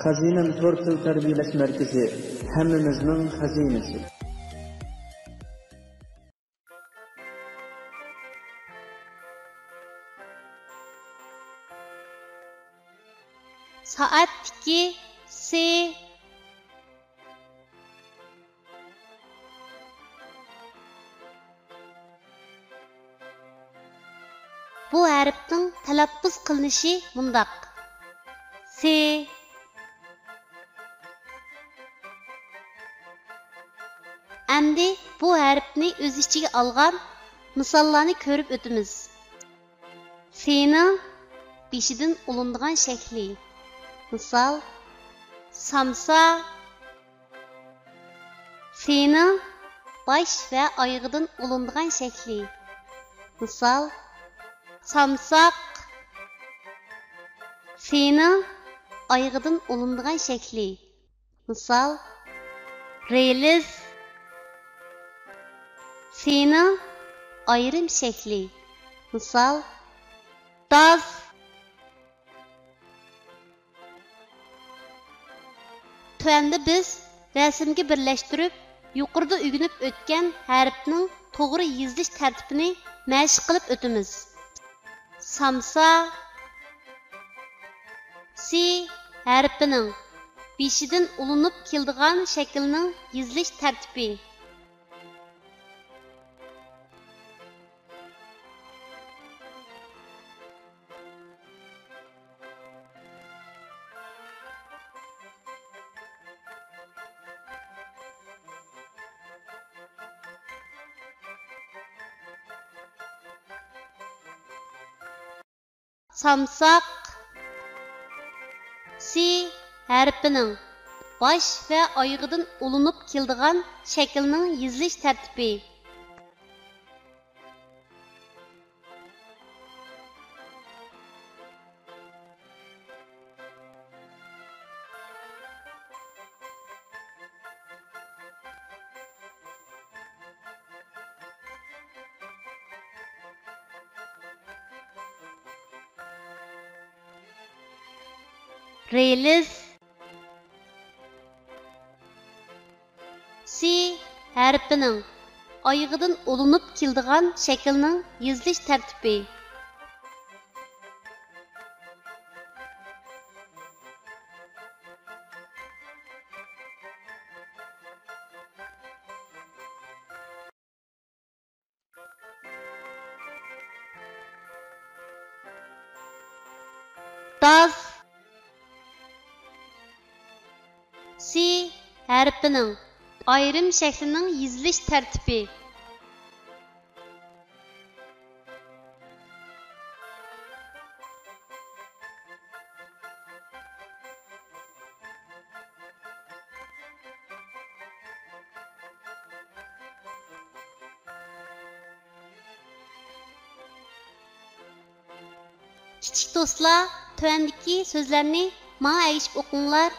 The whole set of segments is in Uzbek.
Xazinam to'rt til tarbiyalash markazi, hammamizning xazinasi. Saat 2 C. Bu harfning talaffuz qilinishi mundaq. C. Endi bu harfni o'z ichiga olgan misollarni ko'rib o'tamiz. C'ning beshidan ulinadigan shakli. Misal, samsa. C'ning bosh va oyog'idan ulinadigan shakli. Misal, samsaq. C'ning oyog'idan ulinadigan shakli. Misal, relis. C'ning ayrim shakli. Misal, daz. Tuanda biz rasmga birlashtirib, yuqorida o'rganib o'tgan harfning to'g'ri yozilish tartibini mashq qilib o'tamiz. Samsa. C harfining beshidan ulinib keladigan shaklning yozilish tartibi. Samsaq. C harfining bosh va oyog'idan ulinib keladigan shaklning yozilish tartibi. Relis. C harfining oyog'idan ulinib keladigan shaklning yozilish tartibi. Daz. C harfining ayrim shaklining yozilish tartibi. Kichik do'stlar, tuandagi so'zlarni menga ayishib o'qinglar.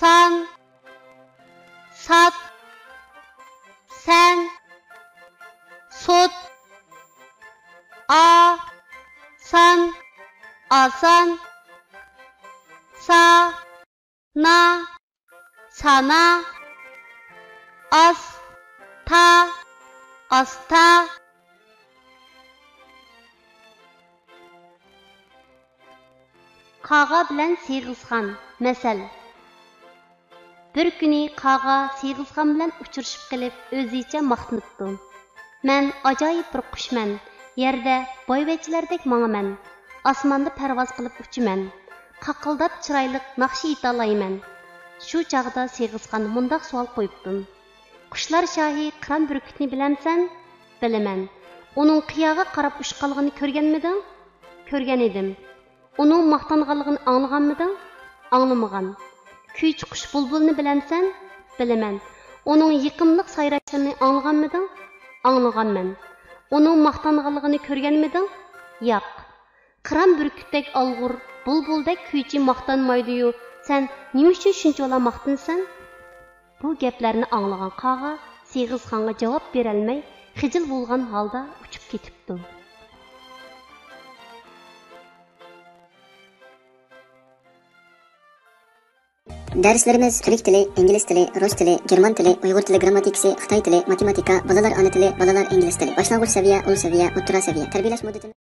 San, sat, sen, sot, a, san, asan, sa, na, sana, as, ta, asta. Qağa bilan Siyg'izxon. Masal. Bir kuni Qağa Siyg'izxon bilan uchrashib qilib, o'zicha maqtanibdi. Men ajoyib bir qushman. Yerda boyvachchilardek manaman. Osmonda parvoz qilib uchaman. Qaqildab chiroyli naqsh aytalayman. Shu chaqda Siyg'izxon mundaq savol qo'yibdi. Qushlar shohi qiron burkutni bilamsan? Bilaman. Uning qiyoga qarab ushqalg'ini ko'rganmiding? Ko'rgan edim. Uning maqtanganligini anglaganmiding? Anglamagan. Kuychi qush bulbulni bilamsan? Bilaman. Uning yiqimliq sayrashini anglaganmiding? Anglaganman. Uning maqtanganligini ko'rganmiding? Yo'q. Qiron burkutdek olg'ur, bulbuldek kuychi maqtanmaydi-yu, sen nima uchun shuncha maqtansan? Bu gaplarni anglagan Qağa Siyg'izxonga javob bera olmay, xijil bo'lgan holda uchib ketibdi. Darslarimiz Türk tili, ingliz tili, rus tili, german tili, uyg'ur tili grammatikasi, xitoy tili, matematika, bolalar ona tili, bolalar ingliz tili, boshlang'ich saviya, ul saviya, o'rta saviya. Tarbiyalash muddati